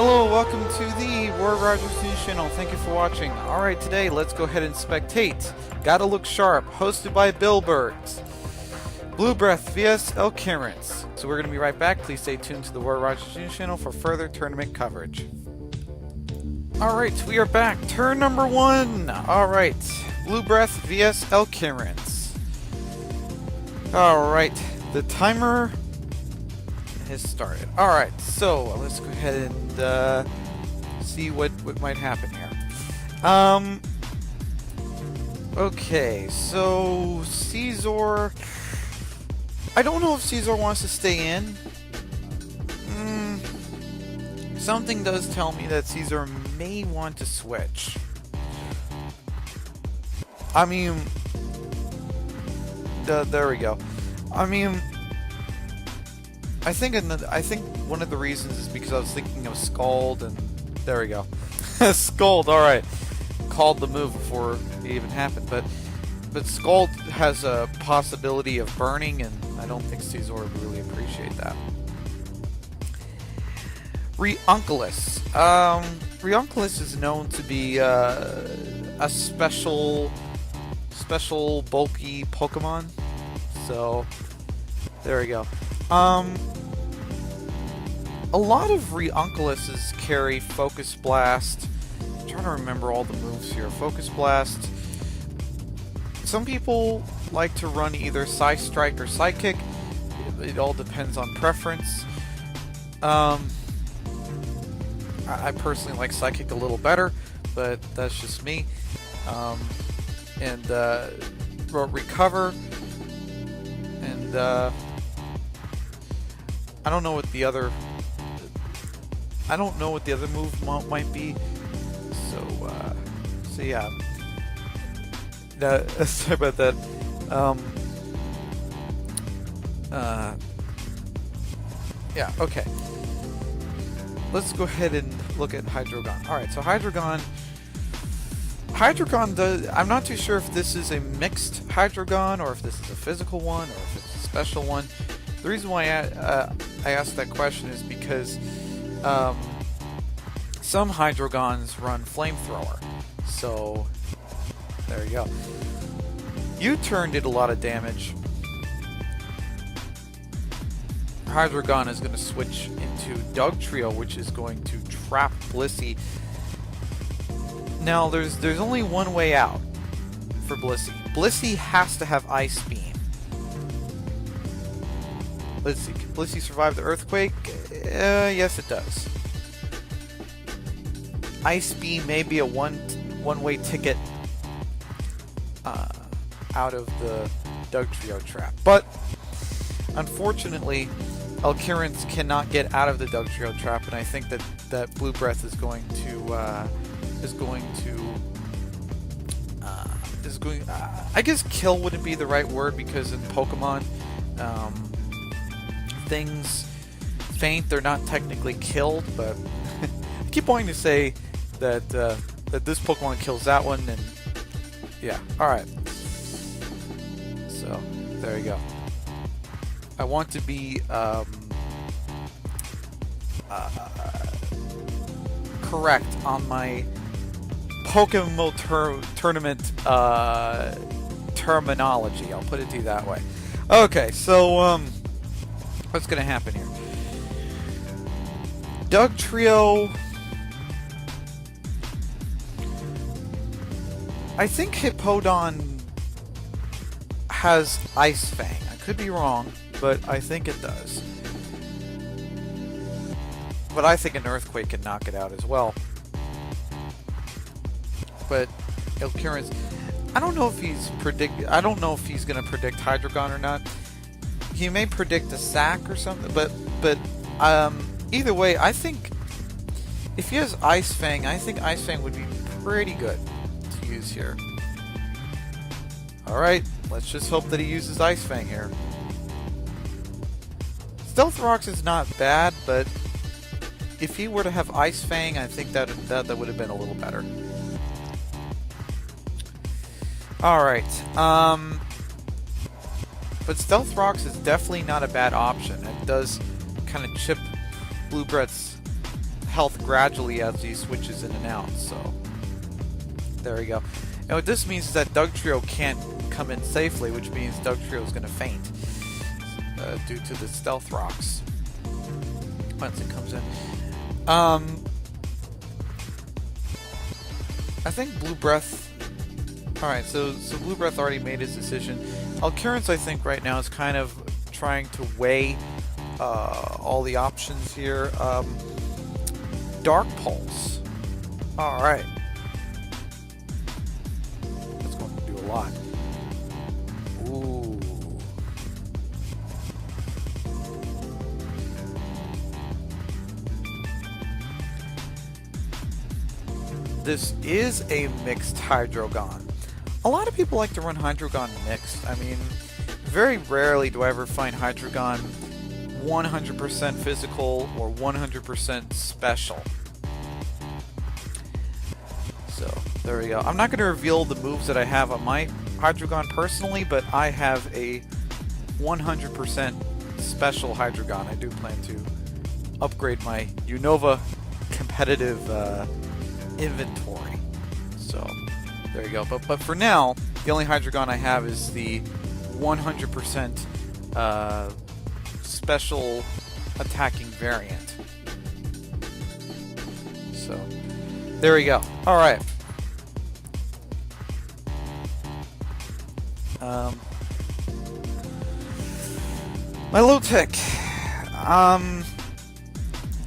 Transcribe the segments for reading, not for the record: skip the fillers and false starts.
Hello, welcome to the War Rogers News Channel. Thank you for watching. Alright, today let's go ahead and spectate. Gotta Look Sharp, hosted by Bill Burks. Blue Breath vs Elkirans. So we're going to be right back. Please stay tuned to the War Rogers News Channel for further tournament coverage. Alright, we are back. Turn number 1. Alright, Blue Breath vs Elkirans. Alright, the timer has started. Alright, so let's go ahead and see what might happen here. Okay, so Caesar, I don't know if Caesar wants to stay in. Something does tell me that Caesar may want to switch. I mean, there we go. I mean, I think one of the reasons is because I was thinking of Scald, and there we go. Scald, alright. Called the move before it even happened, but Scald has a possibility of burning, and I don't think Caesar would really appreciate that. Reunculus. Reunculus is known to be a special bulky Pokemon, so there we go. A lot of Reunculus carry Focus Blast. I'm trying to remember all the moves here. Focus Blast. Some people like to run either Psystrike or Psychic. It all depends on preference. I personally like Psychic a little better, but that's just me. Recover. And I don't know what the other move might be. So yeah. Sorry about that. Yeah. Okay. Let's go ahead and look at Hydreigon. All right. So Hydreigon does. I'm not too sure if this is a mixed Hydreigon or if this is a physical one or if it's a special one. The reason why I asked that question is because some Hydreigons run Flamethrower. So there you go. U-Turn did a lot of damage. Hydreigon is going to switch into Dugtrio, which is going to trap Blissey. Now there's only one way out for Blissey. Blissey has to have Ice Beam. Let's see, can Blissey survive the Earthquake? Yes, it does. Ice Beam may be a one-way ticket out of the Dugtrio trap, but unfortunately, Elkirans cannot get out of the Dugtrio trap, and I think that Blue Breath is going. I guess kill wouldn't be the right word because in Pokemon, things faint. They're not technically killed, but I keep wanting to say that this Pokemon kills that one, and yeah. All right. So there you go. I want to be correct on my Pokemon tournament terminology. I'll put it to you that way. Okay, so what's going to happen here? Dugtrio. I think Hippowdon has Ice Fang. I could be wrong, but I think it does. But I think an Earthquake can knock it out as well. But Elkirans, I don't know if he's going to predict Hydreigon or not. He may predict a sack or something, but either way, I think if he has Ice Fang, I think Ice Fang would be pretty good to use here. Alright, let's just hope that he uses Ice Fang here. Stealth Rocks is not bad, but if he were to have Ice Fang, I think that would have been a little better. Alright, but Stealth Rocks is definitely not a bad option. It does kind of chip Blue Breath's health gradually as he switches in and out. So there we go. And what this means is that Dugtrio can't come in safely, which means Dugtrio is going to faint due to the stealth rocks once it comes in. I think Blue Breath. Alright, so Blue Breath already made his decision. Alcurance, I think, right now is kind of trying to weigh all the options here. Dark Pulse. Alright. That's going to do a lot. Ooh. This is a mixed Hydreigon. A lot of people like to run Hydreigon mixed. I mean, very rarely do I ever find Hydreigon 100% physical or 100% special. So, there we go. I'm not going to reveal the moves that I have on my Hydreigon personally, but I have a 100% special Hydreigon. I do plan to upgrade my Unova competitive inventory. So, there you go. But for now, the only Hydreigon I have is the 100% special attacking variant. So, there we go. Alright. My Milotic.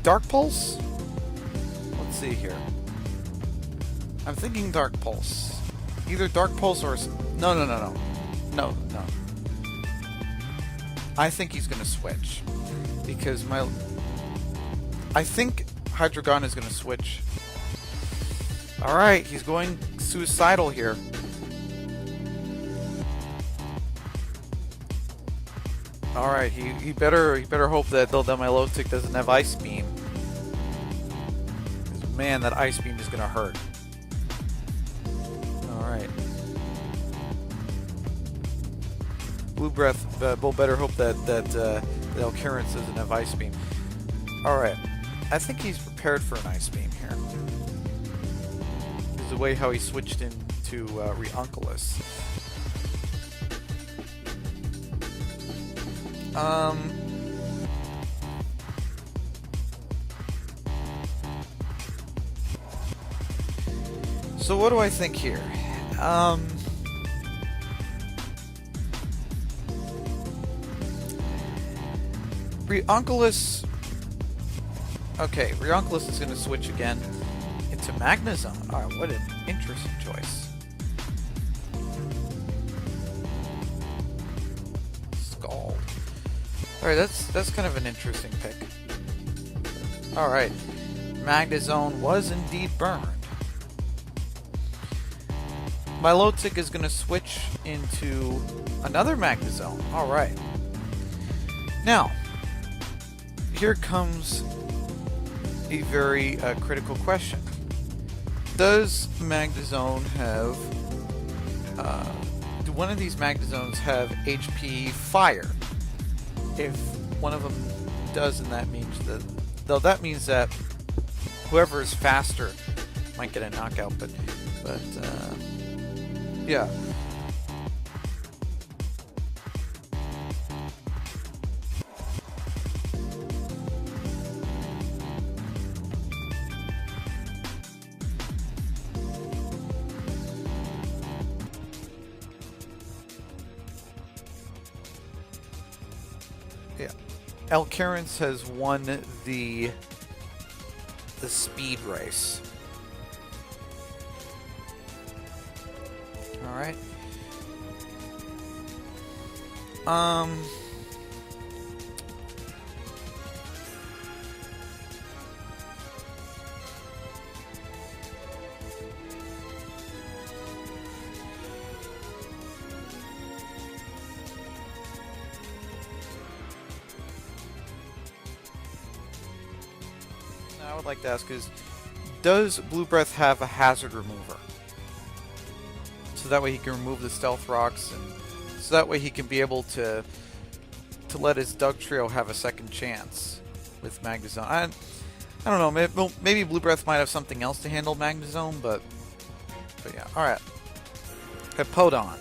Dark Pulse? Let's see here. I'm thinking Dark Pulse. Either Dark Pulse or... No. I think he's gonna switch. Because I think Hydreigon is gonna switch. Alright, he's going suicidal here. Alright, he better hope that Milotic doesn't have Ice Beam. Because man, that Ice Beam is gonna hurt. Alright. Blue Breath, we'll better hope that Alcurance doesn't have Ice Beam. Alright. I think he's prepared for an Ice Beam here. Because the way how he switched into Reunculus. So what do I think here? Reunculus. Okay, Reunculus is going to switch again into Magnezone. Alright, what an interesting choice. Scald. Alright, that's kind of an interesting pick. Alright. Magnezone was indeed burned. Milotic is going to switch into another Magnezone. Alright. Now, here comes a very critical question. Does Magnezone have... do one of these Magnezones have HP Fire? If one of them does, then that means that... Though that means that whoever is faster might get a knockout, but yeah. Yeah. Alcurance has won the speed race. Alright. I would like to ask is, does Blue Breath have a hazard remover? So that way he can remove the stealth rocks, and so that way he can be able to let his Dugtrio have a second chance with Magnezone. I don't know, maybe Blue Breath might have something else to handle Magnezone, but yeah. Alright. Hippowdon.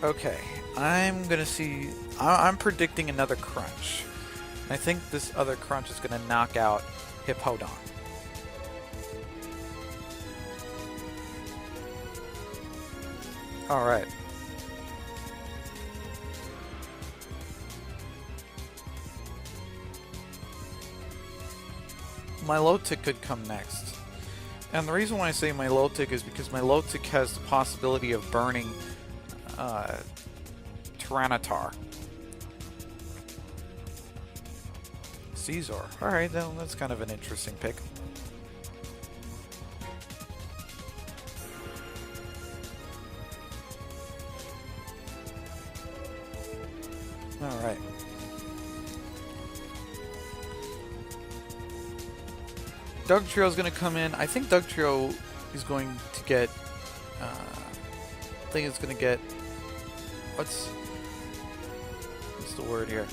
Okay, I'm predicting another crunch. I think this other crunch is gonna knock out Hippowdon. Alright. Milotic could come next. And the reason why I say Milotic is because Milotic has the possibility of burning Tyranitar. Caesar. Alright, then that's kind of an interesting pick. Alright. Dugtrio is going to come in. I think Dugtrio is going to get... I think it's going to get... What's the word here?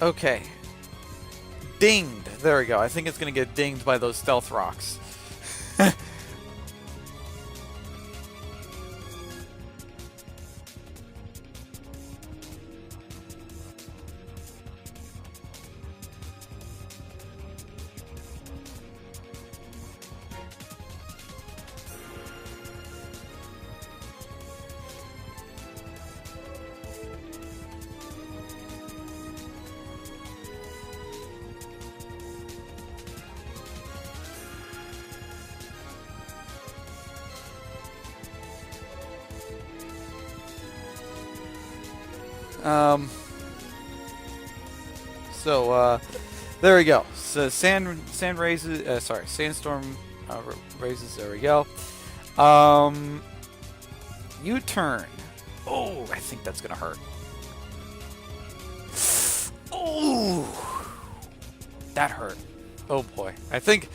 Okay. Dinged. There we go. I think it's going to get dinged by those stealth rocks. There we go. So sand raises, sandstorm raises. There we go. U-turn. Oh, I think that's gonna hurt. Oh, that hurt. Oh boy. I think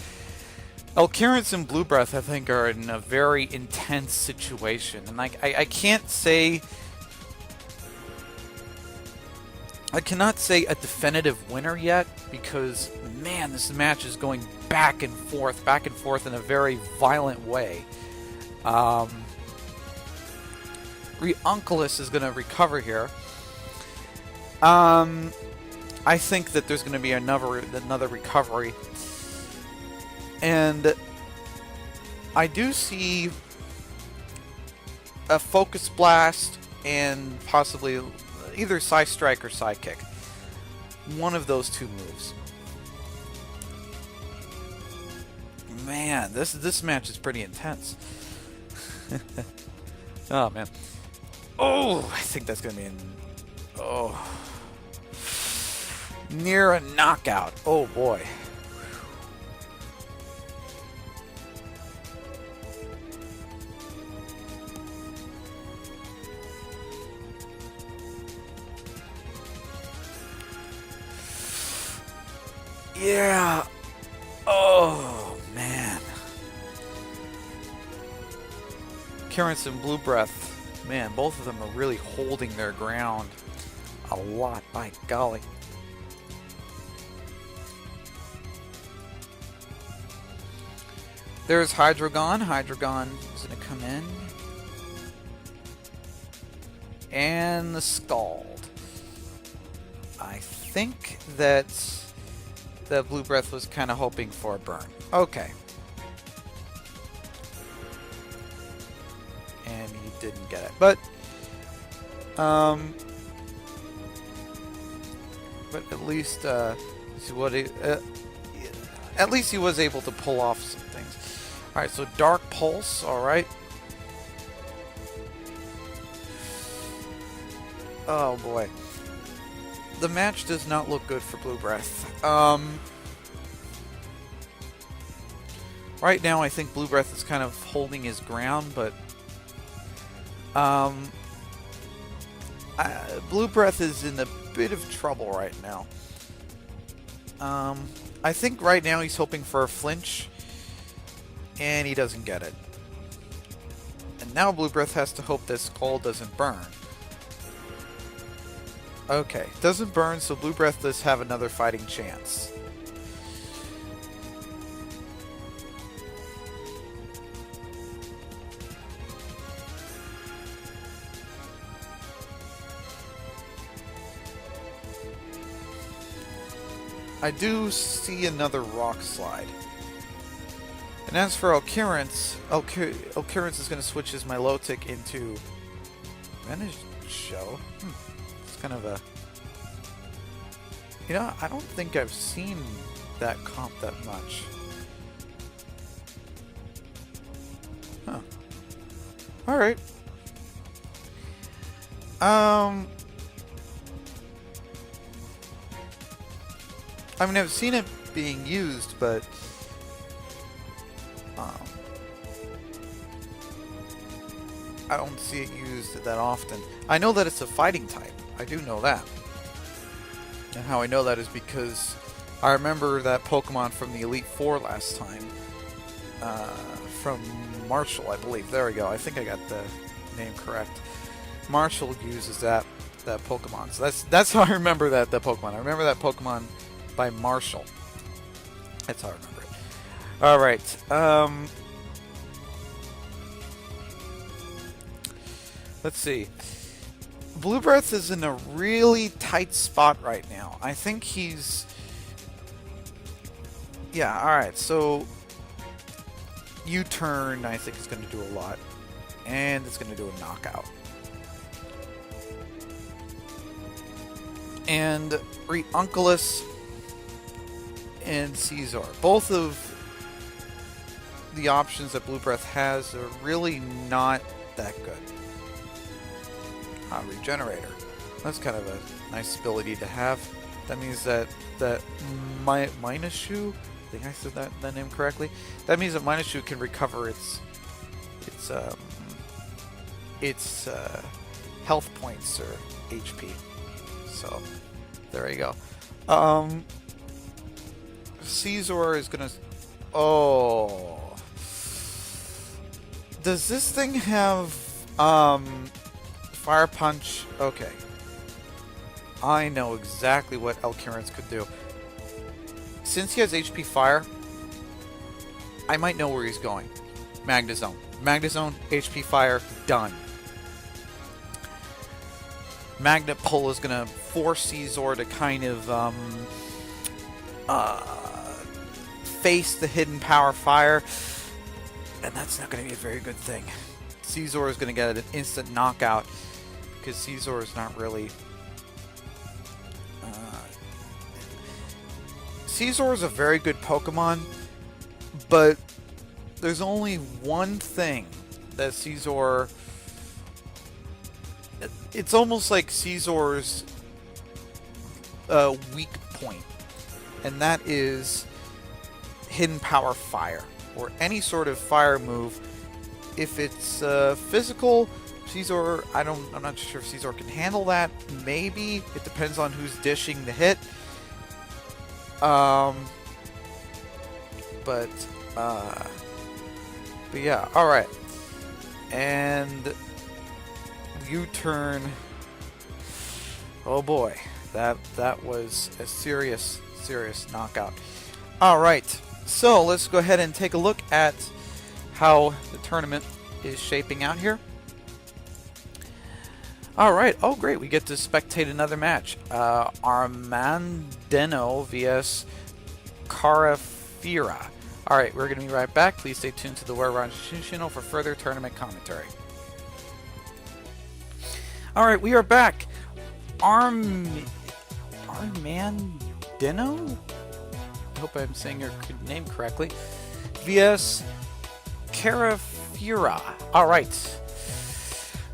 Alcurence and Blue Breath, I think, are in a very intense situation, and like I can't say. I cannot say a definitive winner yet because, man, this match is going back and forth in a very violent way. Reunculus is going to recover here. I think that there's going to be another recovery. And I do see a Focus Blast and possibly either Psystrike or Psykick. One of those two moves. Man, this match is pretty intense. Oh man. Oh, I think that's gonna be near a knockout. Oh boy. Yeah. Oh, man. Currents and Blue Breath. Man, both of them are really holding their ground a lot, by golly. There's Hydreigon. Hydreigon is going to come in. And the Scald. I think that Blue Breath was kind of hoping for a burn. Okay. And he didn't get it. But at least at least he was able to pull off some things. All right, so Dark Pulse. All right. Oh boy. The match does not look good for Blue Breath. Right now, I think Blue Breath is kind of holding his ground, but Blue Breath is in a bit of trouble right now. I think right now he's hoping for a flinch, And he doesn't get it. And now Blue Breath has to hope this skull doesn't burn. Okay, doesn't burn, so Blue Breath does have another fighting chance. I do see another rock slide. And as for Alcurance, Alcurance is going to switch his Milotic into Venoshow. It's kind of a... You know, I don't think I've seen that comp that much. Huh. Alright. I mean, I've seen it being used, but I don't see it used that often. I know that it's a fighting type. I do know that. And how I know that is because I remember that Pokemon from the Elite Four last time. From Marshall, I believe. There we go. I think I got the name correct. Marshall uses that Pokemon. So that's how I remember that Pokemon. I remember that Pokemon by Marshall. That's how I remember it. Alright. Let's see. Blue Breath is in a really tight spot right now. I think he's... Yeah, alright. So, U-turn, I think, is going to do a lot. And it's going to do a knockout. And Reunculus and Caesar. Both of the options that Blue Breath has are really not that good. Regenerator. That's kind of a nice ability to have. That means that Minoshu, I think I said that name correctly. That means that Minoshu can recover its health points or HP. So there you go. Caesar is gonna... Oh. Does this thing have Fire Punch? Okay. I know exactly what Alcurance could do. Since he has HP Fire, I might know where he's going. Magnezone. Magnezone, HP Fire, done. Magnet Pull is going to force Caesar to kind of face the hidden power fire, and that's not going to be a very good thing. Caesar is going to get an instant knockout because Caesar is not really... Caesar is a very good Pokemon, but there's only one thing that Caesar... It's almost like Caesar's weak point, and that is Hidden Power Fire, or any sort of fire move. If it's physical, Caesar, I'm not sure if Caesar can handle that. Maybe. It depends on who's dishing the hit. But yeah, alright. And U-turn. Oh boy. That was a serious knockout. Alright. So let's go ahead and take a look at how the tournament is shaping out here. Alright, oh great, we get to spectate another match. Armandeno vs Carafira. Alright, we're going to be right back. Please stay tuned to the Werewarriors channel for further tournament commentary. Alright, we are back. Armandeno? I hope I'm saying your name correctly. vs Carafira. Alright.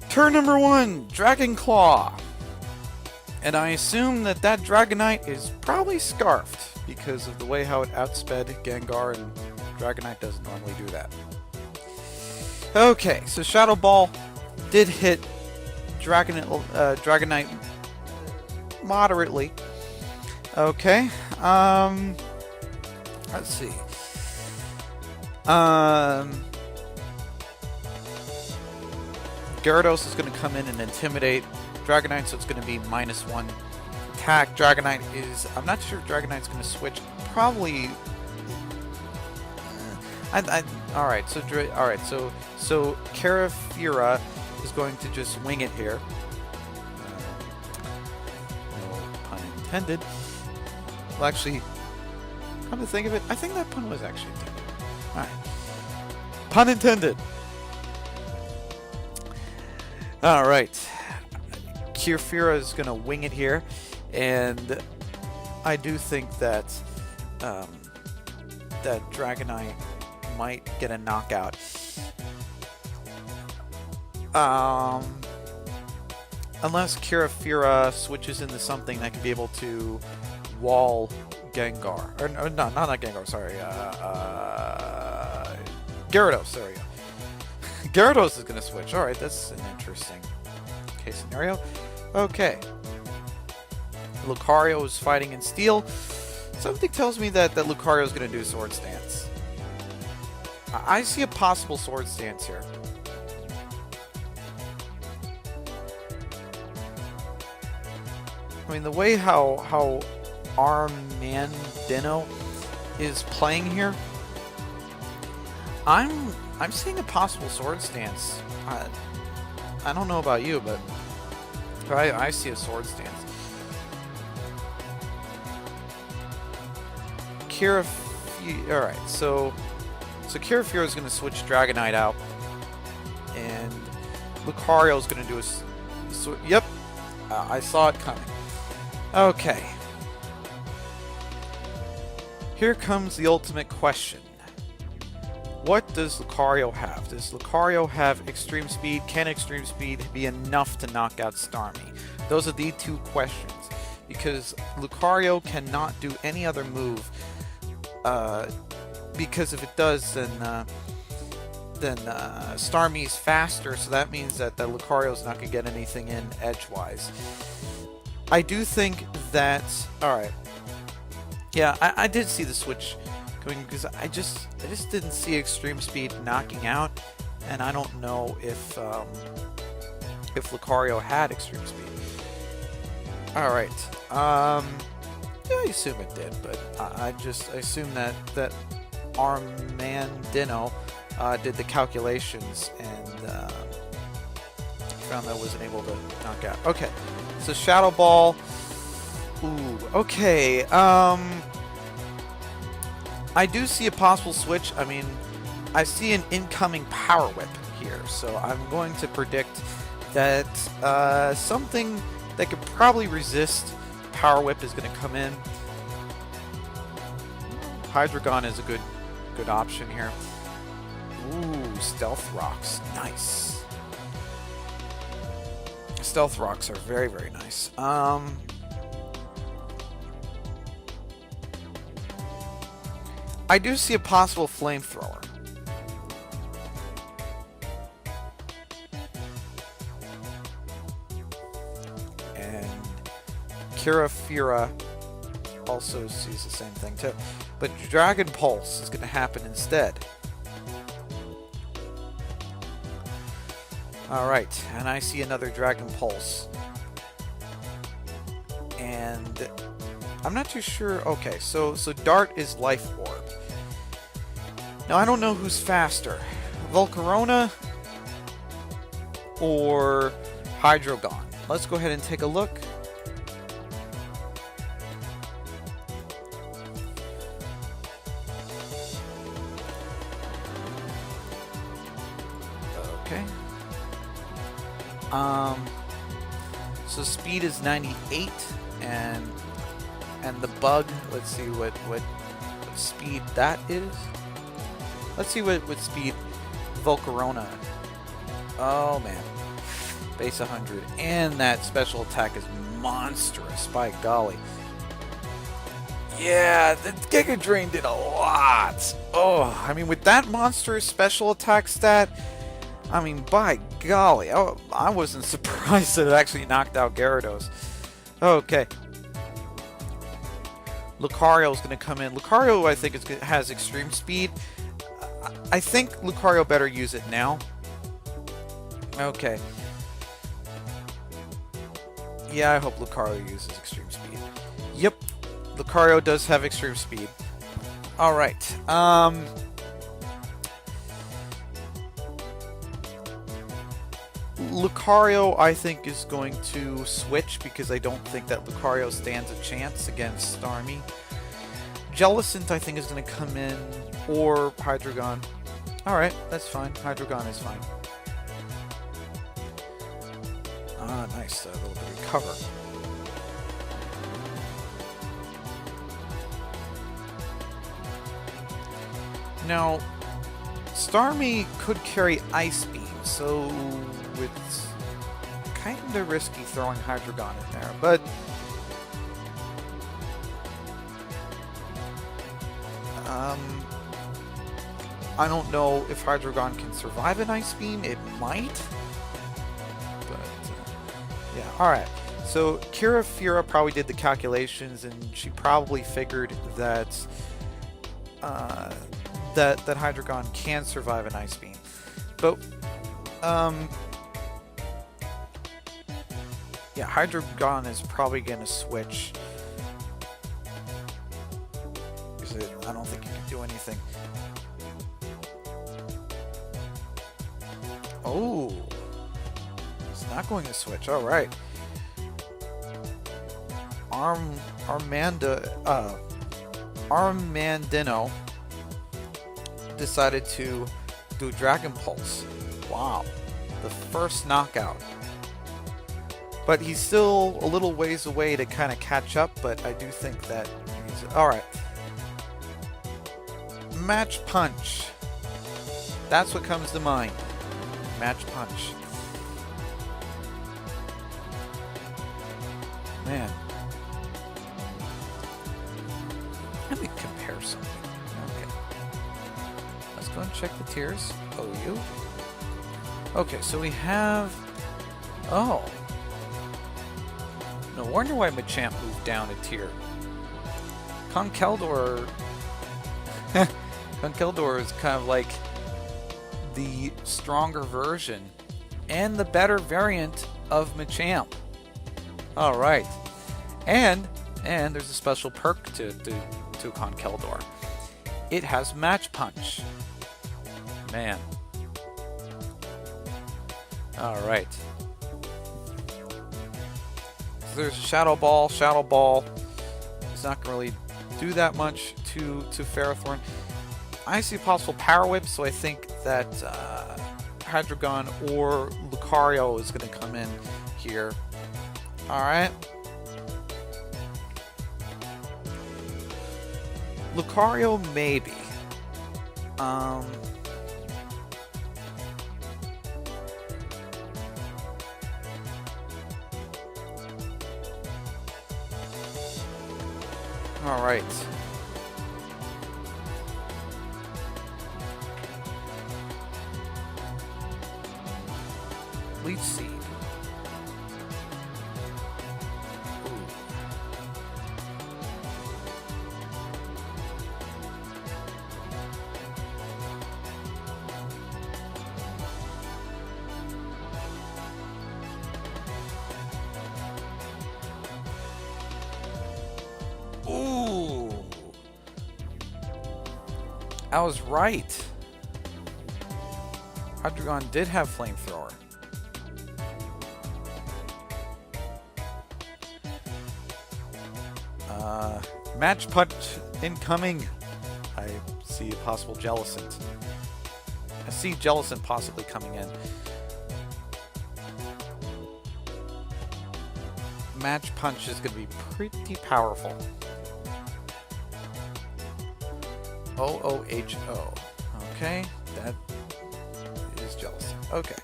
Turn number 1, Dragon Claw. And I assume that Dragonite is probably Scarfed because of the way how it outsped Gengar, and Dragonite doesn't normally do that. Okay, so Shadow Ball did hit Dragonite moderately. Okay, let's see. Gyarados is going to come in and intimidate Dragonite, so it's going to be -1 attack. Dragonite is... I'm not sure if Dragonite's going to switch. Probably... Alright, so Carafira is going to just wing it here. No pun intended. Well, actually, come to think of it, I think that pun was actually intended. Alright. Pun intended! Alright. Carafira is going to wing it here, and I do think that that Dragonite might get a knockout. Unless Carafira switches into something that can be able to wall Gengar. Or no, not Gengar, sorry. Gyarados, there we go. Gyarados is going to switch. Alright, that's an interesting case scenario. Okay. Lucario is fighting in Steel. Something tells me that Lucario is going to do Sword Stance. I see a possible Sword Stance here. I mean, the way how Armandino is playing here, I'm seeing a possible Sword Stance. I don't know about you, but I see a Sword Stance. Alright, so Carafira is going to switch Dragonite out, and Lucario is going to do a... Yep, I saw it coming. Okay. Here comes the ultimate question. What does Lucario have? Does Lucario have Extreme Speed? Can Extreme Speed be enough to knock out Starmie? Those are the two questions. Because Lucario cannot do any other move. Because if it does, then Starmie's faster, so that means that Lucario's not going to get anything in edgewise. I do think that... Alright. Yeah, I did see the switch going, because I just didn't see Extreme Speed knocking out, and I don't know if Lucario had Extreme Speed. Alright. Yeah, I assume it did, but I assume that Armandino did the calculations and found that wasn't able to knock out. Okay, so Shadow Ball. Ooh, okay. I do see a possible switch. I mean, I see an incoming Power Whip here, so I'm going to predict that something that could probably resist Power Whip is going to come in. Hydreigon is a good option here. Ooh, Stealth Rocks. Nice. Stealth Rocks are very, very nice. I do see a possible Flamethrower. And Carafira also sees the same thing too. But Dragon Pulse is going to happen instead. Alright, and I see another Dragon Pulse. And I'm not too sure. Okay, so Dart is Life Orb. Now I don't know who's faster, Volcarona or Hydreigon. Let's go ahead and take a look. Okay. So speed is 98, and the bug. Let's see what speed that is. Let's see what speed Volcarona. Oh man, base 100, and that special attack is monstrous. By golly. Yeah, the Giga Drain did a lot. Oh, I mean, with that monstrous special attack stat, I mean, by golly, I wasn't surprised that it actually knocked out Gyarados. Okay. Lucario is going to come in. Lucario, I think, has extreme speed. I think Lucario better use it now. Okay. Yeah, I hope Lucario uses Extreme Speed. Yep, Lucario does have Extreme Speed. Alright, Lucario, I think, is going to switch because I don't think that Lucario stands a chance against Starmie. Jellicent, I think, is going to come in, or Hydreigon. Alright, that's fine. Hydreigon is fine. Ah, nice. A little bit of recover. Now, Starmie could carry Ice Beam, so it's kind of risky throwing Hydreigon in there, but I don't know if Hydreigon can survive an Ice Beam. It might, but yeah. All right. So Kirafira probably did the calculations, and she probably figured that that Hydreigon can survive an Ice Beam, but yeah, Hydreigon is probably going to switch because I don't think it can do anything. Oh, it's not going to switch. All right. Armandino decided to do Dragon Pulse. Wow, the first knockout. But he's still a little ways away to kind of catch up, but I do think that he's... Alright. Match Punch. That's what comes to mind. Match Punch. Man. Let me compare something. Okay. Let's go and check the tiers. OU. Okay, so we have... Oh. No wonder why Machamp moved down a tier. Conkeldurr... Conkeldurr is kind of like the stronger version and the better variant of Machamp. Alright. And there's a special perk to Conkeldurr. It has Match Punch. Man. Alright. So there's Shadow Ball. Shadow Ball is not going to really do that much to Ferrothorn. I see a possible Power Whip, so I think that Hydreigon or Lucario is going to come in here. Alright. Lucario, maybe. Alright. Leech Seed. Ooh. I was right. Hydreigon did have Flamethrower. Match Punch incoming. I see a possible Jellicent. I see Jellicent possibly coming in. Match Punch is going to be pretty powerful. O-O-H-O. Okay, that is Jellicent. Okay.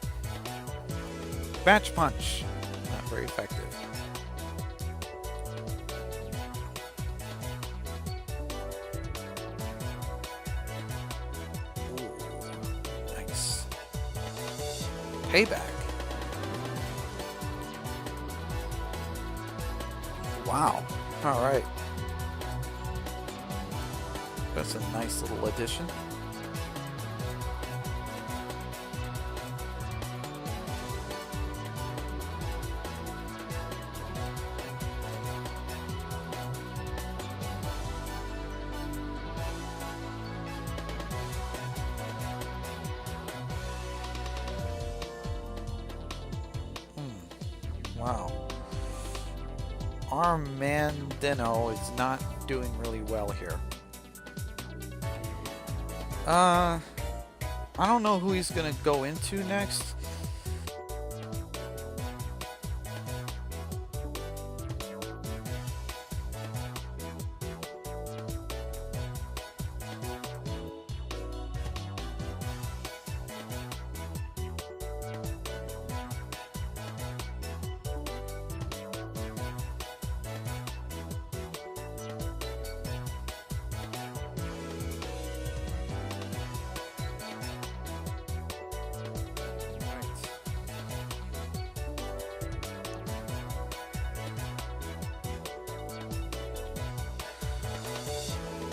Match Punch. Not very effective. Payback. Wow. All right. That's a nice little addition. Wow. Armandino is not doing really well here. I don't know who he's gonna go into next.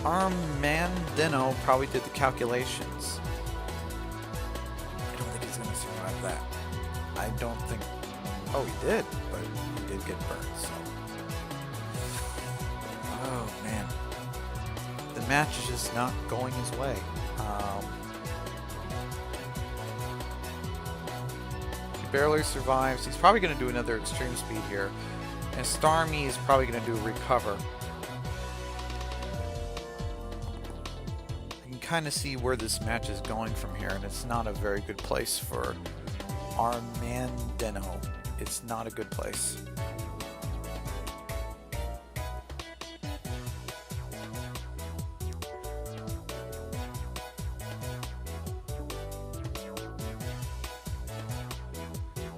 Armandino probably did the calculations. I don't think he's going to survive that. I don't think... Oh, he did, but he did get burned, so... Oh, man. The match is just not going his way. He barely survives. He's probably going to do another extreme speed here. And Starmie is probably going to do a recover. Kind of see where this match is going from here, and it's not a very good place for Armandino. It's not a good place.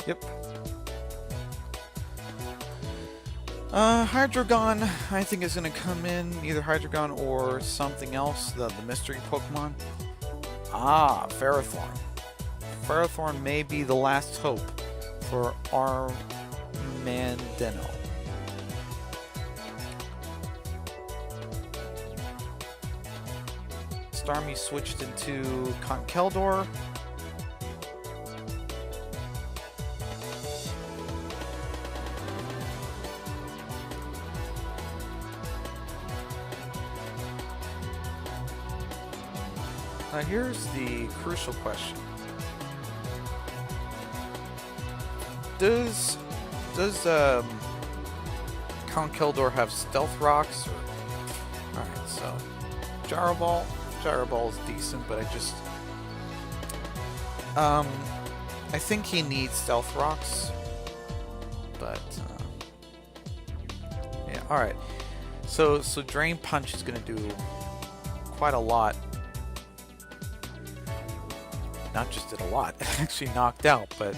Yep. Hydreigon, I think, is going to come in, either Hydreigon or something else, the mystery Pokemon. Ah, Ferrothorn. Ferrothorn may be the last hope for Armandino. Starmie switched into Conkeldurr. Now here's the crucial question. Does Conkeldurr have Stealth Rocks? Alright, so Gyro Ball. Gyro Ball is decent, but I think he needs Stealth Rocks. But yeah, alright. So Drain Punch is gonna do quite a lot. Not just did a lot, actually knocked out, but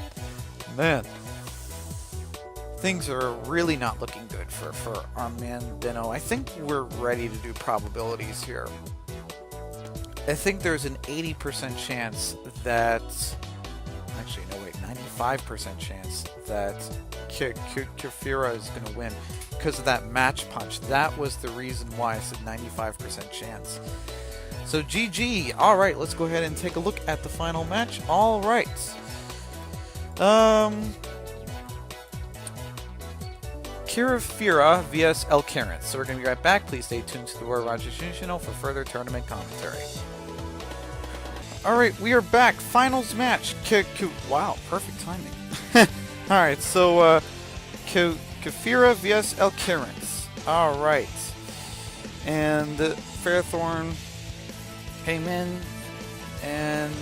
man, things are really not looking good for Armandino. I think we're ready to do probabilities here. I think there's an 80% chance that, actually no wait, 95% chance that Kefira is going to win because of that match punch. That was the reason why I said 95% chance. So GG. Alright, let's go ahead and take a look at the final match. Alright. Kefira vs Alcaraz. So we're going to be right back. Please stay tuned to the War Rogers channel for further tournament commentary. Alright, we are back. Finals match. Wow, perfect timing. Alright, so Kefira vs Alcaraz. Alright. And Ferrothorn came in, and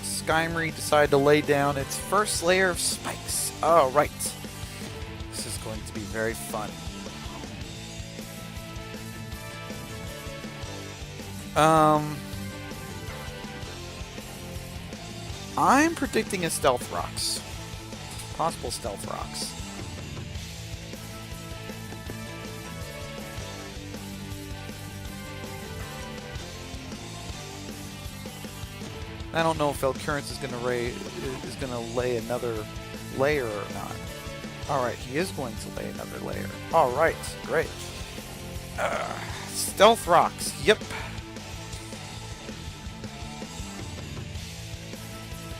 Skymory decided to lay down its first layer of spikes. Alright. This is going to be very fun. I'm predicting a Stealth Rocks. Possible Stealth Rocks. I don't know if Alcaraz is going to lay another layer or not. Alright, he is going to lay another layer. Alright, great. Stealth Rocks, yep.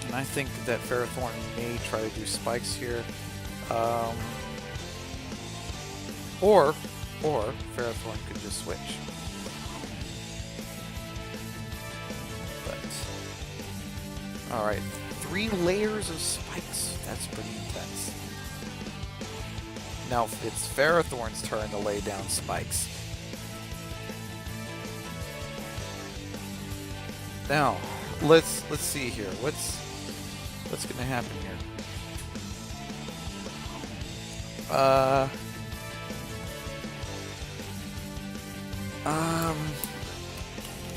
And I think that Ferrothorn may try to do spikes here. Or Ferrothorn could just switch. Alright, 3 layers of spikes. That's pretty intense. Now it's Ferrothorn's turn to lay down spikes. Now, let's see here. What's gonna happen here?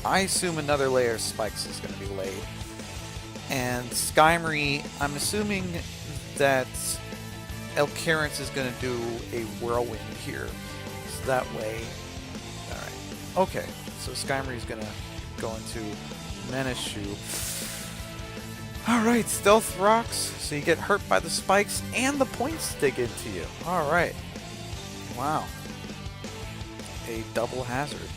I assume another layer of spikes is gonna be laid. And Skymory, I'm assuming that Elcarence is gonna do a whirlwind here. So that way, alright. Okay, so Skymory is gonna go into Meneshu. Alright, Stealth Rocks, so you get hurt by the spikes and the points dig into you. Alright. Wow. A double hazard.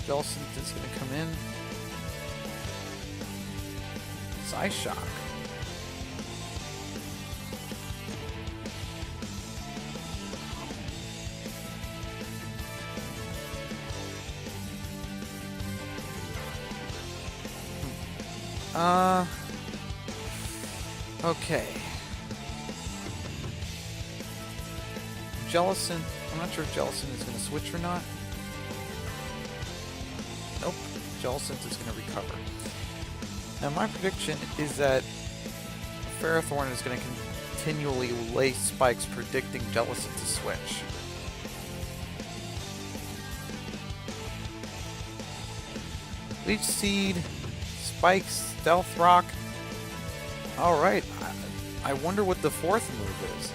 Jellicent is going to come in. Psyshock. Okay. Jellicent, I'm not sure if Jellicent is going to switch or not. Nope, Jellicent is going to recover. Now my prediction is that Ferrothorn is going to continually lay spikes predicting Jellicent to switch. Leech Seed, Spikes, Stealth Rock. Alright, I wonder what the fourth move is.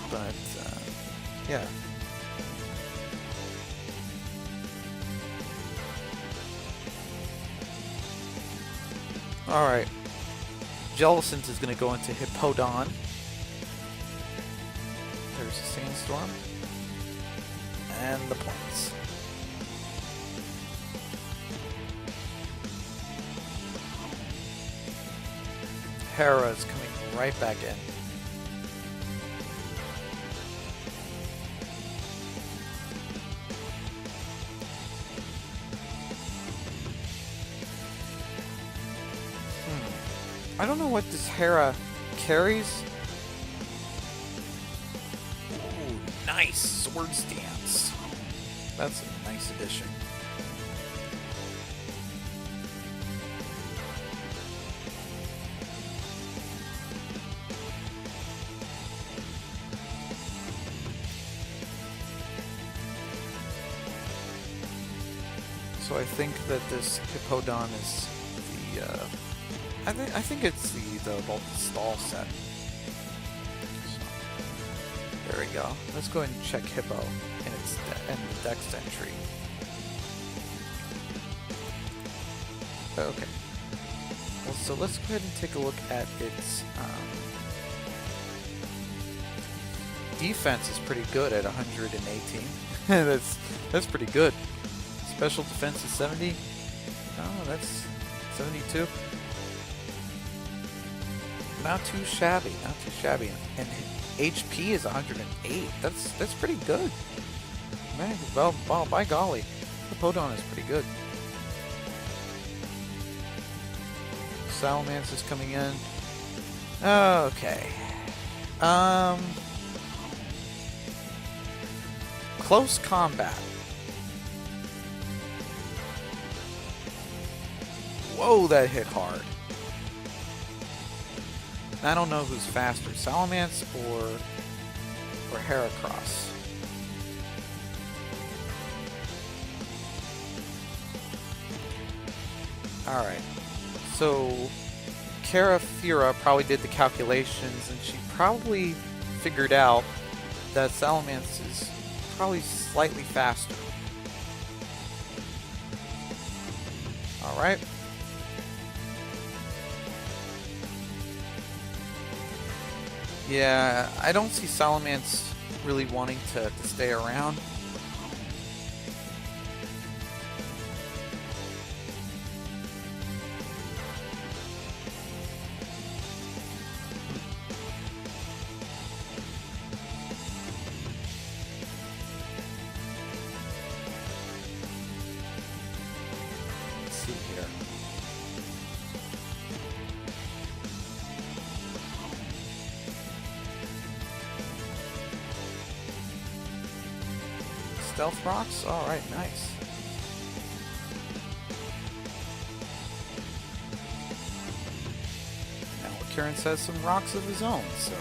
But, yeah. Alright. Jellicent is going to go into Hippowdon. There's a Sandstorm. And the points. Hera is coming right back in. I don't know what this Hera carries. Ooh, nice Sword Stance. That's a nice addition. So I think that this Hippowdon is the I think it's the Stall set. So, there we go. Let's go ahead and check Hippo in its in the Dex entry. Okay. Well, so let's go ahead and take a look at its defense. Is pretty good at 118. that's pretty good. Special defense is 70. Oh, that's 72. Not too shabby, not too shabby. And HP is 108. That's pretty good. Man, well, by golly, Hippowdon is pretty good. Salamence is coming in. Okay. Close combat. Whoa, that hit hard. I don't know who's faster, Salamence or Heracross. Alright, so Carafira probably did the calculations and she probably figured out that Salamence is probably slightly faster. Alright. Yeah, I don't see Salamence really wanting to stay around. Let's see here. Stealth rocks? Alright, nice. Now Occurrence has some rocks of his own, so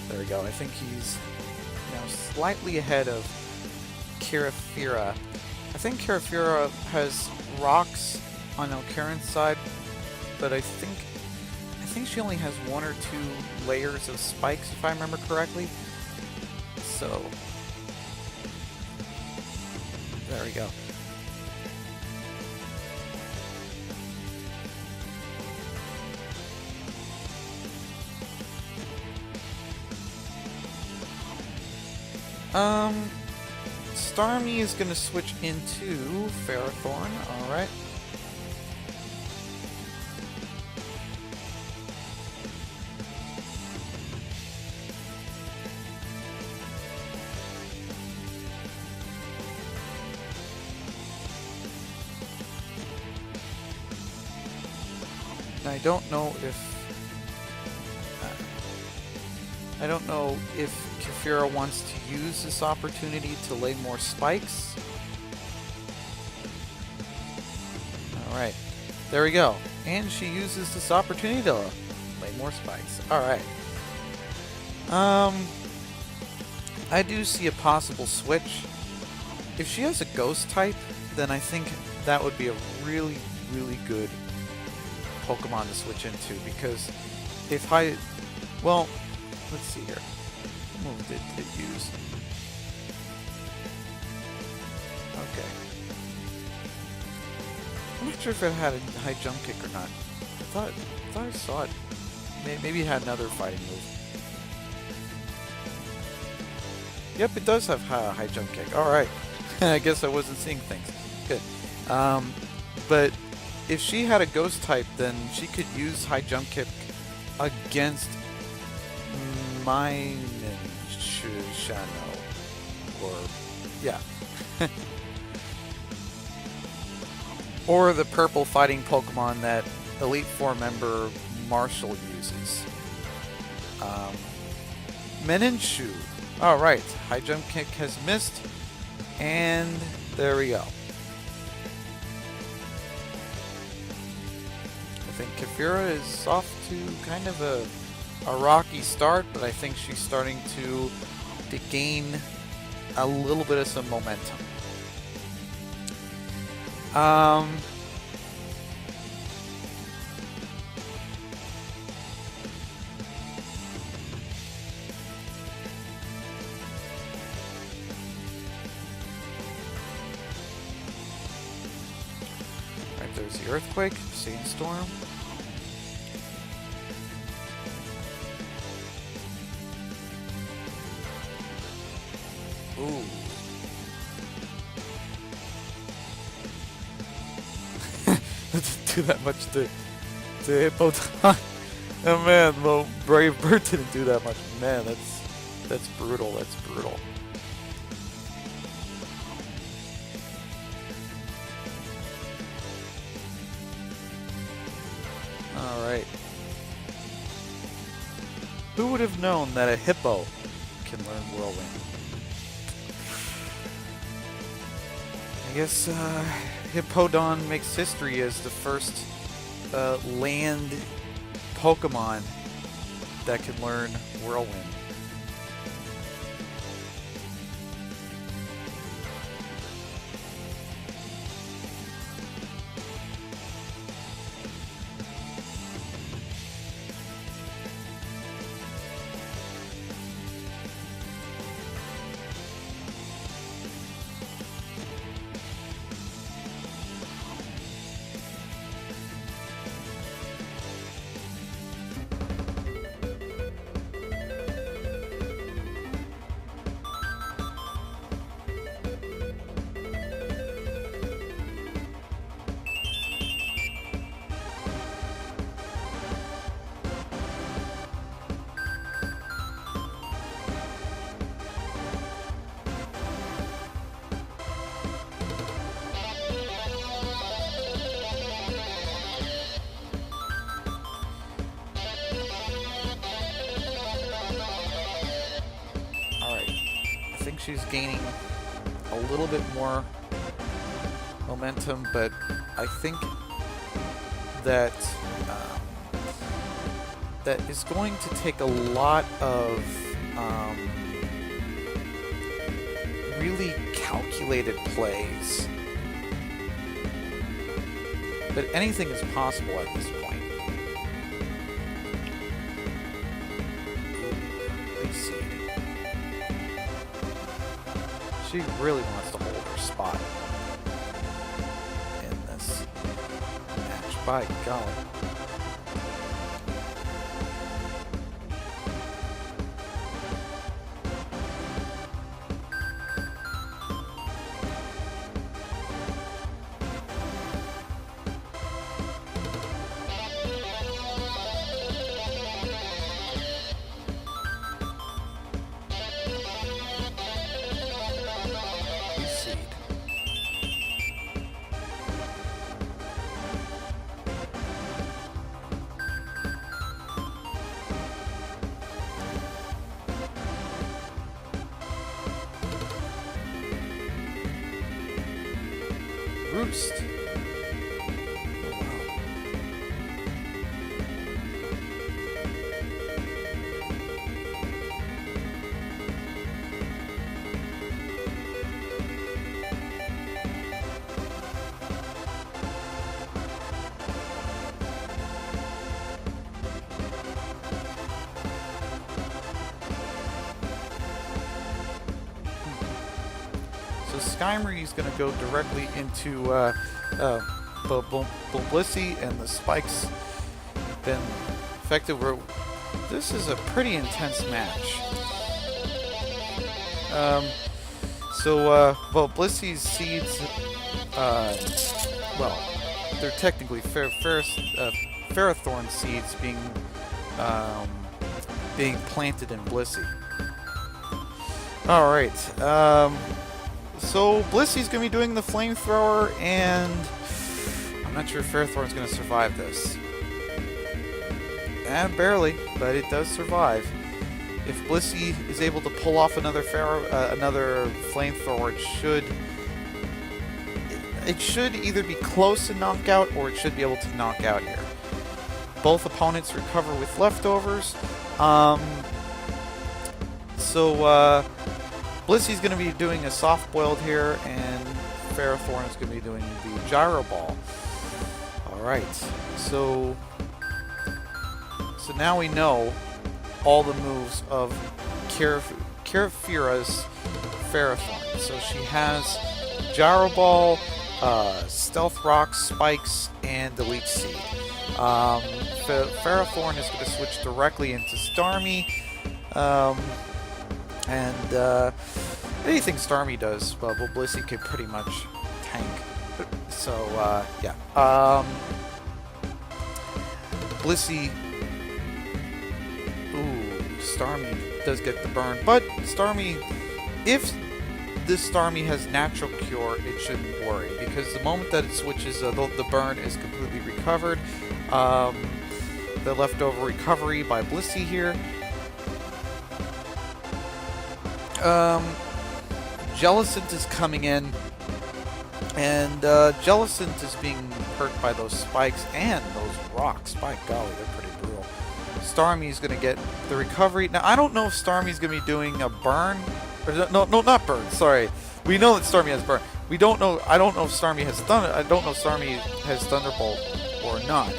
there we go. I think he's now slightly ahead of Kirafira. I think Kirafira has rocks on Occurrence's side, but I think she only has 1 or 2 layers of spikes, if I remember correctly. So there we go. Starmie is going to switch into Ferrothorn. Alright. I don't know if Kefira wants to use this opportunity to lay more spikes. Alright, there we go. And she uses this opportunity to lay more spikes. Alright. I do see a possible switch. If she has a ghost type, then I think that would be a really, really good Pokemon to switch into, because if well, let's see here. What move did it use? Okay. I'm not sure if it had a high jump kick or not. I thought I saw it. Maybe it had another fighting move. Yep, it does have a high jump kick. Alright. I guess I wasn't seeing things. Good. But if she had a ghost type, then she could use high jump kick against mine and Shano. Or, yeah. Or the purple fighting Pokemon that Elite Four member Marshall uses. Meninshu. Alright, high jump kick has missed. And there we go. I think Kefira is off to kind of a rocky start, but I think she's starting to gain a little bit of some momentum. Right, there's the Earthquake, Sandstorm. Ooh. Doesn't do that much to Hippowdon. Oh man, well, Brave Bird didn't do that much. Man, that's brutal. That's brutal. All right. Who would have known that a hippo can learn Whirlwind? I guess Hippowdon makes history as the first land Pokemon that can learn Whirlwind. she's gaining a little bit more momentum, but I think that that is going to take a lot of really calculated plays. But anything is possible at this point. Big seed. She really wants to hold her spot in this match. By golly. Roost. Oh, wow. So Skymery is going to go directly into Blissey, and the spikes been effective. This is a pretty intense match. Blissey's seeds, well, they're technically Ferrothorn seeds being planted in Blissey. All right. So Blissey's going to be doing the flamethrower, and I'm not sure if Ferrothorn's going to survive this. Barely, but it does survive. If Blissey is able to pull off another flamethrower, it should either be close to knockout, or it should be able to knock out here. Both opponents recover with leftovers. Blissey's going to be doing a soft-boiled here, and Ferrothorn is going to be doing the Gyro Ball. Alright, so now we know all the moves of Kirafira's Ferrothorn. So she has Gyro Ball, Stealth Rock, Spikes, and the Leech Seed. Ferrothorn is going to switch directly into Starmie. Anything Starmie does, well, Blissey can pretty much tank. So, yeah. Blissey... Ooh, Starmie does get the burn. But Starmie... If this Starmie has Natural Cure, it shouldn't worry. Because the moment that it switches, the burn is completely recovered. The leftover recovery by Blissey here. Jellicent is coming in, and Jellicent is being hurt by those spikes and those rocks. By golly, they're pretty brutal. Starmie's going to get the recovery. Now, I don't know if Starmie's going to be doing a burn. Or, no, not burn, sorry. We know that Starmie has burn. I don't know if Starmie has Thunder. I don't know if Starmie has Thunderbolt or not.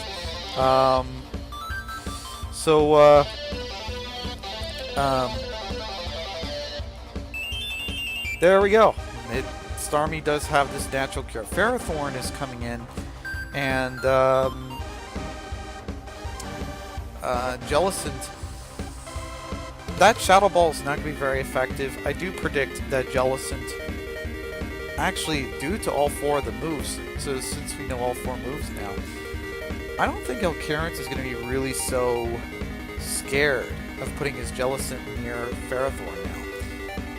There we go. Starmie does have this Natural Cure. Ferrothorn is coming in, and Jellicent. That Shadow Ball is not going to be very effective. I do predict that Jellicent, actually, due to all four of the moves, so since we know all four moves now, I don't think Elcarence is going to be really so scared of putting his Jellicent near Ferrothorn now.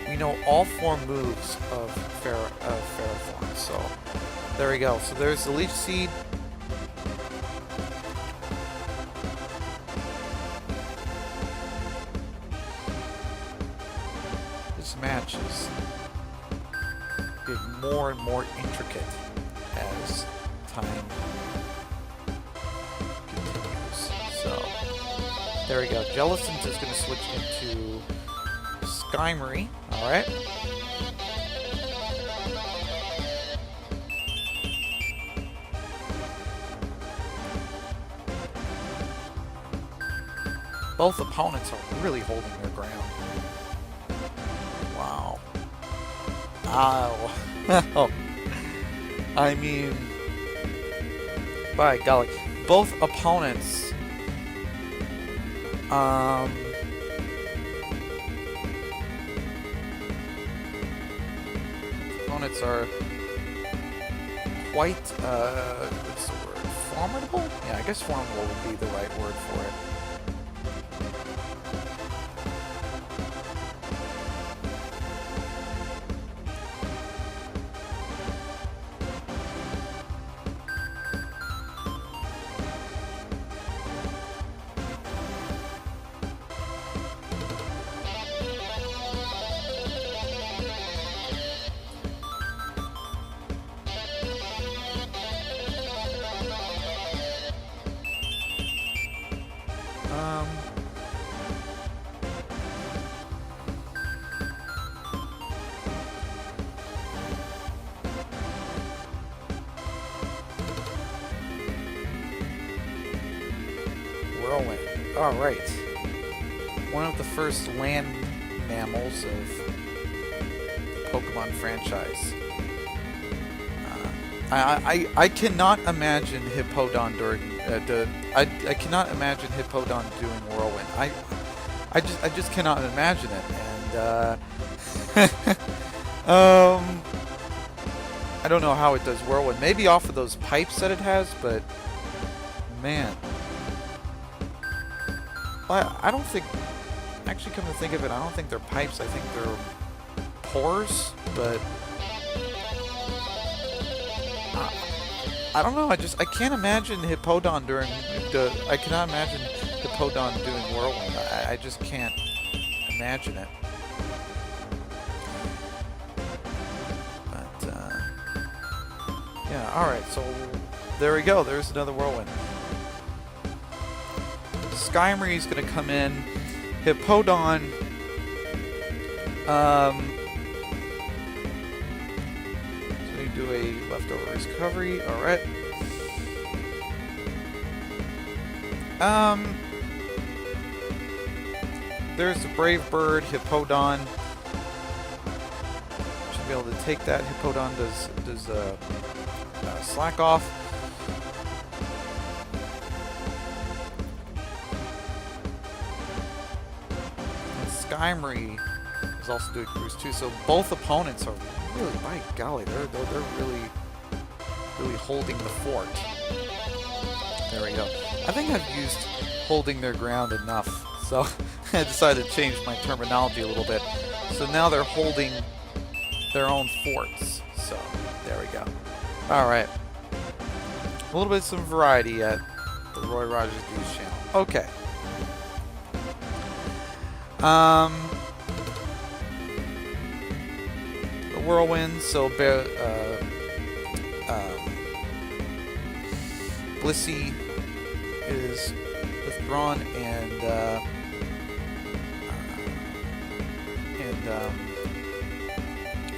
We know all four moves of Ferrothorn, so there we go. So there's the Leech Seed. It's matches get more and more intricate as time continues. So, there we go. Jellicent is going to switch into Skymory. Alright. Both opponents are really holding their ground. Wow. Ow. I mean, by golly, both opponents are quite what's the word? Formidable? Yeah, I guess formidable would be the right word for it. Whirlwind. Alright. One of the first land mammals of the Pokemon franchise. I cannot imagine Hippowdon during I cannot imagine Hippowdon doing Whirlwind. I just cannot imagine it. And I don't know how it does Whirlwind. Maybe off of those pipes that it has, but man. I don't think, actually come to think of it, I don't think they're pipes, I think they're pores, but I don't know, I can't imagine Hippowdon I cannot imagine Hippowdon doing Whirlwind, I just can't imagine it. But, yeah, alright, so there we go, there's another Whirlwind. Skymory is going to come in. Hippowdon. So we do a leftover recovery. Alright. There's the Brave Bird. Hippowdon. Should be able to take that. Hippowdon does slack off. Skymory is also doing Cruise too, so both opponents are really, by golly, they're really holding the fort. There we go. I think I've used holding their ground enough, so I decided to change my terminology a little bit. So now they're holding their own forts. So there we go. All right, a little bit of some variety at the Roy Rogers News channel. Okay. The Whirlwind, so Blissey is withdrawn, and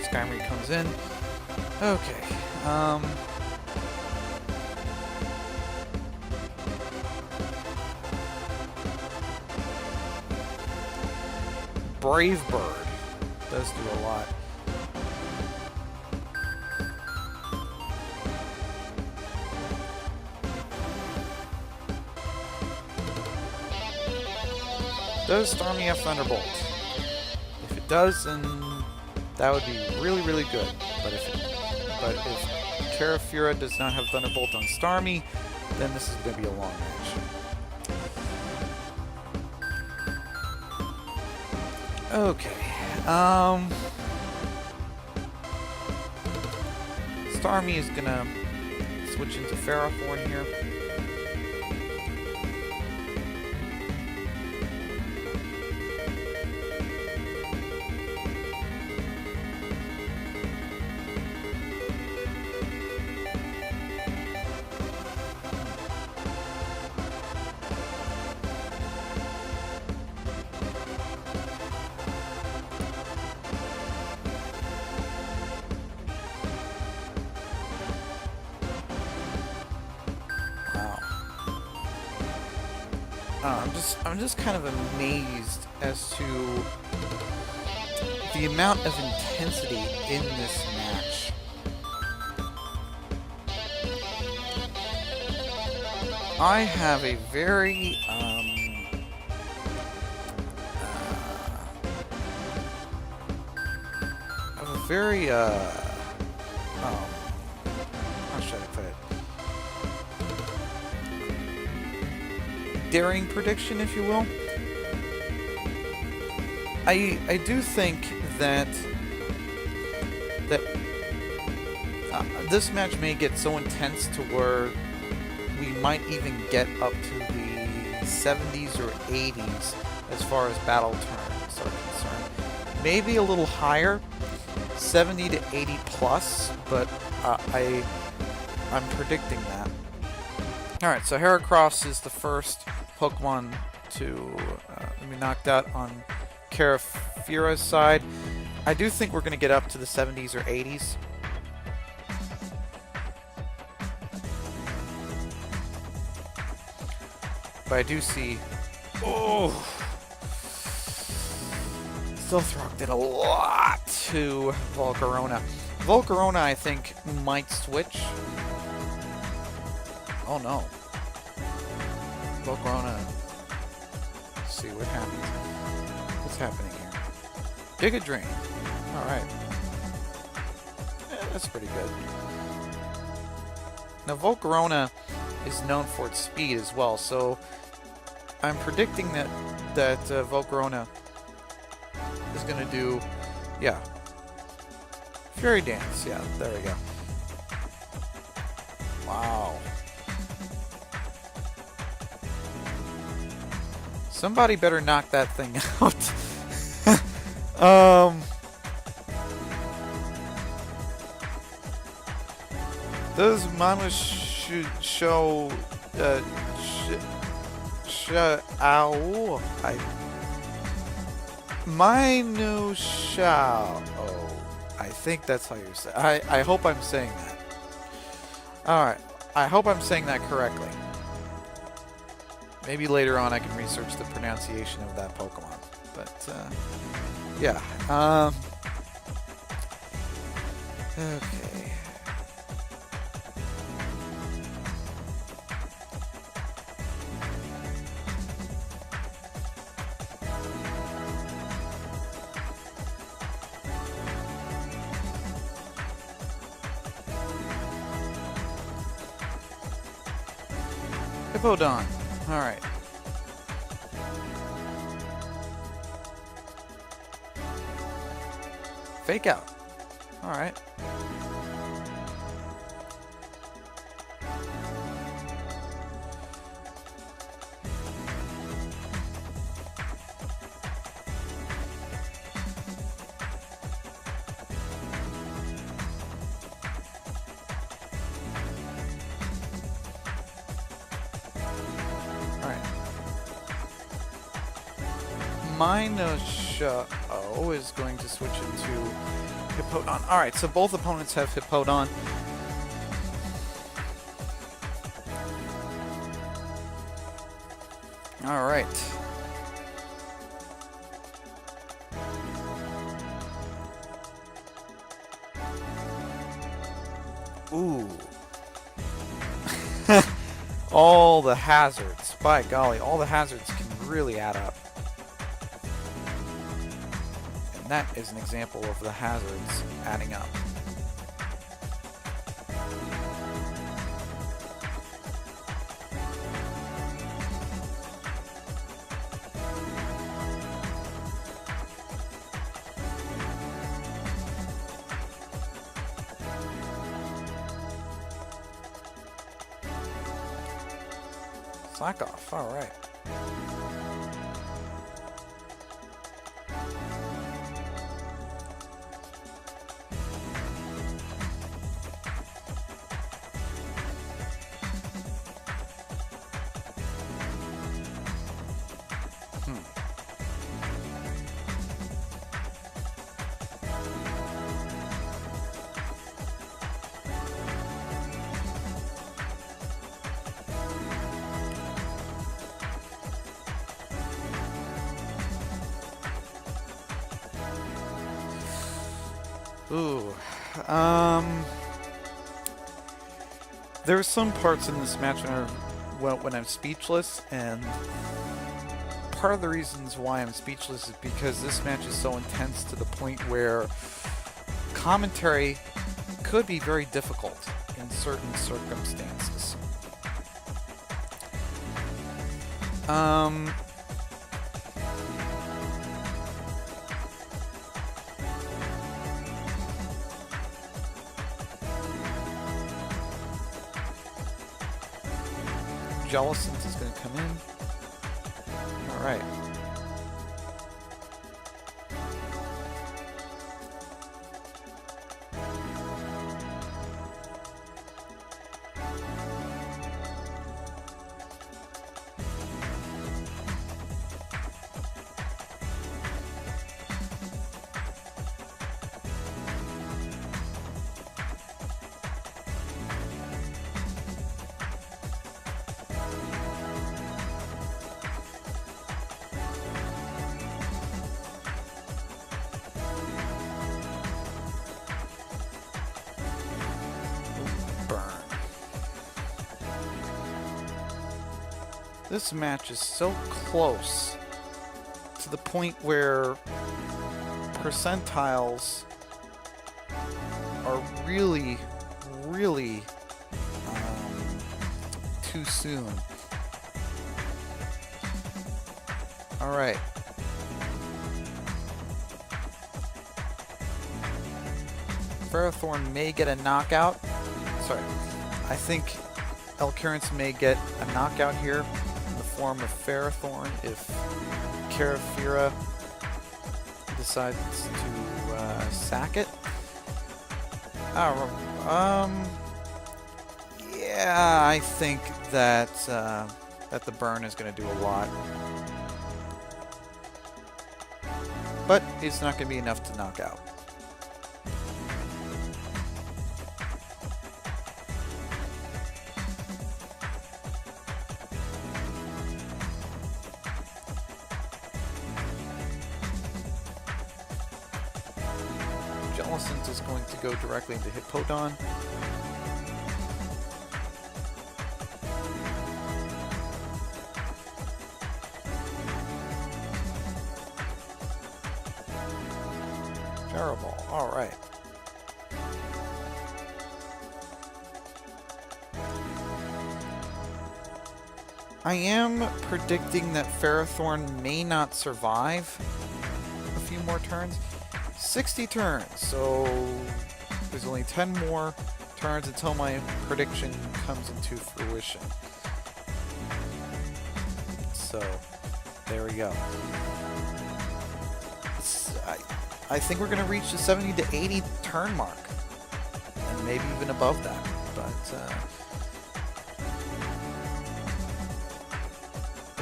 Skymory comes in. Okay. Brave Bird does do a lot. Does Starmie have Thunderbolt? If it does, then that would be really, really good. But if Carafura does not have Thunderbolt on Starmie, then this is going to be a long match. Okay, Starmie is gonna switch into Ferrothorn here. I'm just kind of amazed as to the amount of intensity in this match. I have a very how should I put it? Daring prediction, if you will. I do think that this match may get so intense to where we might even get up to the 70s or 80s as far as battle turns are concerned. Maybe a little higher, 70 to 80 plus, but I'm predicting that. Alright, so Heracross is the first Pokemon to be knocked out on Carafira's side. I do think we're going to get up to the 70s or 80s. But I do see... Oh! Stealthrock did a lot to Volcarona. Volcarona, I think, might switch. Oh no. Volcarona. Let's see what happens. What's happening here? Giga Drain. Alright. Yeah, that's pretty good. Now, Volcarona is known for its speed as well, so I'm predicting that Volcarona is going to do, yeah, Fury Dance. Yeah, there we go. Wow. Somebody better knock that thing out. Does Mama show ow? Minu Shao. Oh, I think that's how you're saying. I hope I'm saying that. All right. I hope I'm saying that correctly. Maybe later on I can research the pronunciation of that Pokemon. But yeah. Okay. Hippowdon. Alright. Fake out. Alright. Minoshao is going to switch into Hippowdon. Alright, so both opponents have Hippowdon. Alright. Ooh. All the hazards. By golly, all the hazards can really add up. And that is an example of the hazards adding up. Slack off, alright. Ooh. There are some parts in this match when I'm speechless, and part of the reasons why I'm speechless is because this match is so intense to the point where commentary could be very difficult in certain circumstances. Jellicent is going to come in. All right. This match is so close to the point where percentiles are really, really too soon. All right. Ferrothorn may get a knockout. Sorry. I think Elcurrence may get a knockout here in the form of Ferrothorn if Carafira decides to sack it. Yeah, I think that that the burn is going to do a lot, but it's not going to be enough to knock out. Jellicent is going to go directly into Hippowdon. Terrible. All right. I am predicting that Ferrothorn may not survive a few more turns. 60 turns, so there's only 10 more turns until my prediction comes into fruition. So, there we go. I think we're going to reach the 70 to 80 turn mark, and maybe even above that. But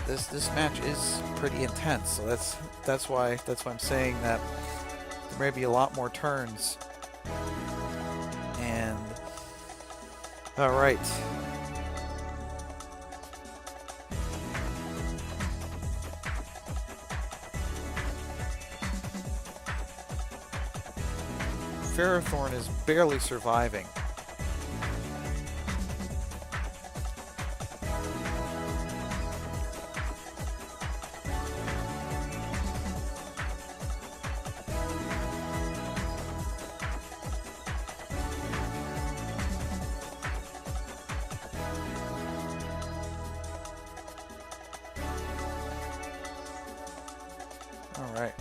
this match is pretty intense, so that's why I'm saying that there may be a lot more turns. And all right. Ferrothorn is barely surviving. All right.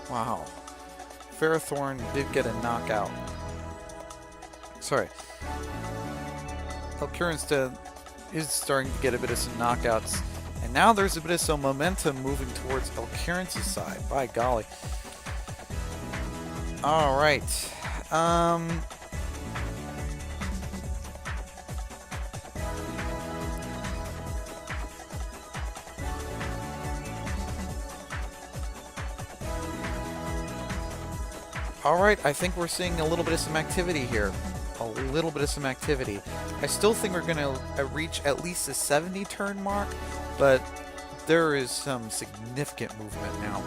Wow. Ferrothorn did get a knockout. Sorry. Elcurrence is starting to get a bit of some knockouts. And now there's a bit of some momentum moving towards Elkaren's side. By golly. Alright. Alright, I think we're seeing a little bit of some activity here. A little bit of some activity. I still think we're going to reach at least the 70 turn mark, but there is some significant movement now.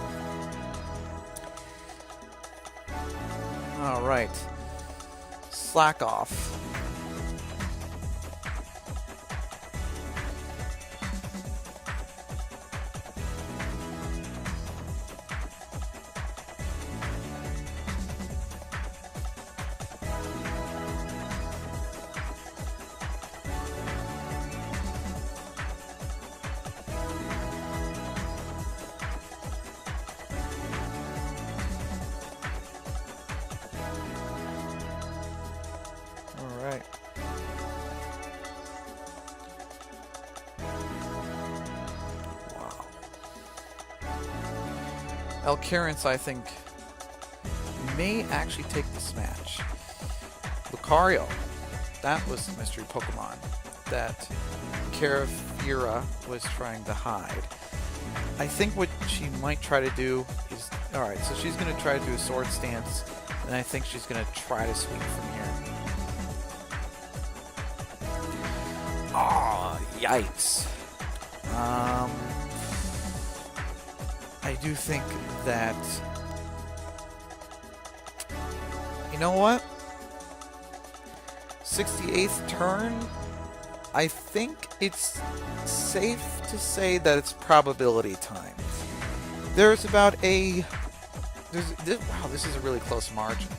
Alright. Slack off. Alright. Wow. Elkaren's, I think, may actually take this match. Lucario, that was the mystery Pokemon that Carafira was trying to hide. I think what she might try to do is... Alright, so she's going to try to do a sword stance, and I think she's going to try to sweep from here. Oh, yikes. I do think that... You know what? 68th turn? I think it's safe to say that it's probability time. There's about a... wow, this is a really close margin.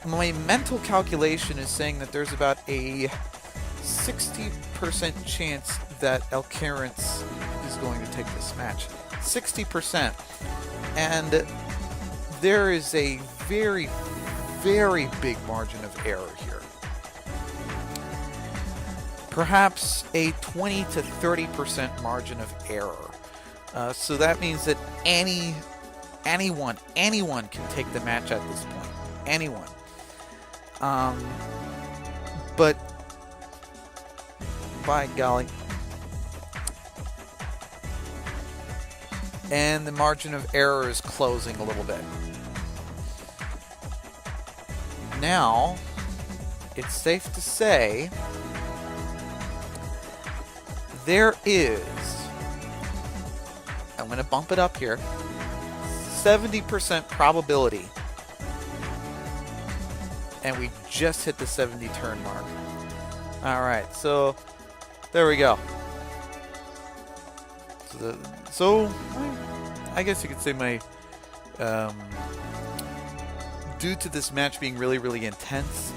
My mental calculation is saying that there's about a 60% chance that Elkaren's is going to take this match. 60%. And there is a very, very big margin of error here. Perhaps a 20 to 30% margin of error. So that means that anyone can take the match at this point. Anyone. But by golly. And the margin of error is closing a little bit. Now, it's safe to say there is, I'm going to bump it up here, 70% probability. And we just hit the 70 turn mark. Alright, so there we go. So I guess you could say my, due to this match being really, really intense,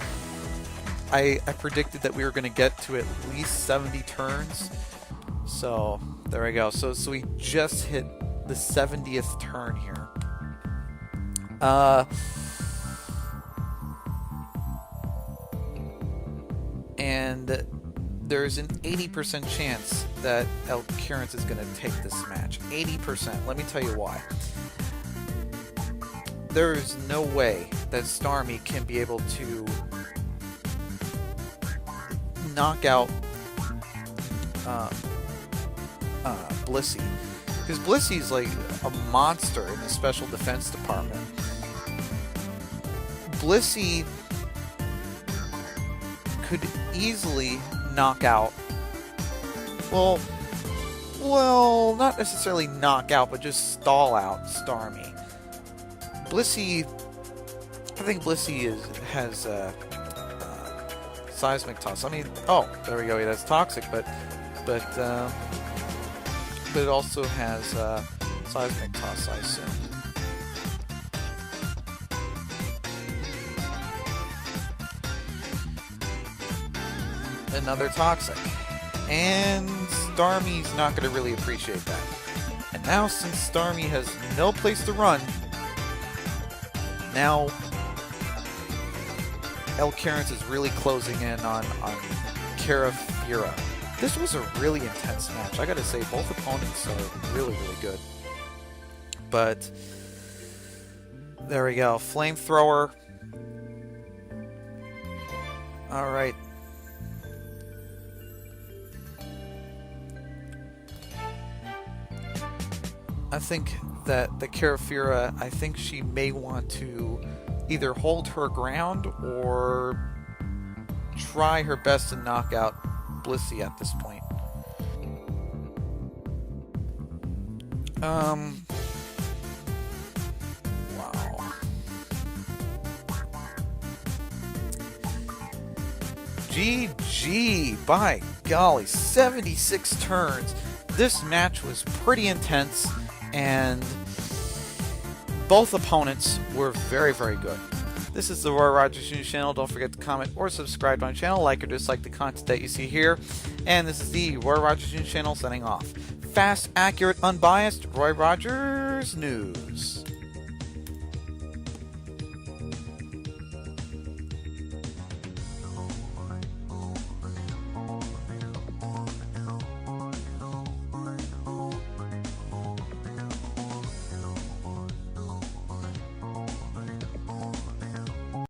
I predicted that we were going to get to at least 70 turns. So there we go. So we just hit the 70th turn here. And there's an 80% chance that Elkaren's is going to take this match. 80%. Let me tell you why. There is no way that Starmie can be able to knock out Blissey. Because Blissey's like a monster in the Special Defense Department. Blissey could easily knock out, well, not necessarily knock out, but just stall out Starmie. Blissey, I think Blissey has Seismic Toss. I mean, oh, there we go. It has Toxic, but it also has Seismic Toss, I assume. Another Toxic. And Starmie's not going to really appreciate that. And now, since Starmie has no place to run, now Elkaren's is really closing in on Carafira. Fira. This was a really intense match. I gotta say, both opponents are really, really good. But there we go. Flamethrower. Alright. I think that the Kira, I think she may want to either hold her ground or try her best to knock out Blissey at this point. Wow. GG! By golly, 76 turns. This match was pretty intense, and both opponents were very, very good. This is the Roy Rogers Jr. channel. Don't forget to comment or subscribe to my channel, like or dislike the content that you see here. And this is the Roy Rogers Jr. channel signing off. Fast, accurate, unbiased Roy Rogers News.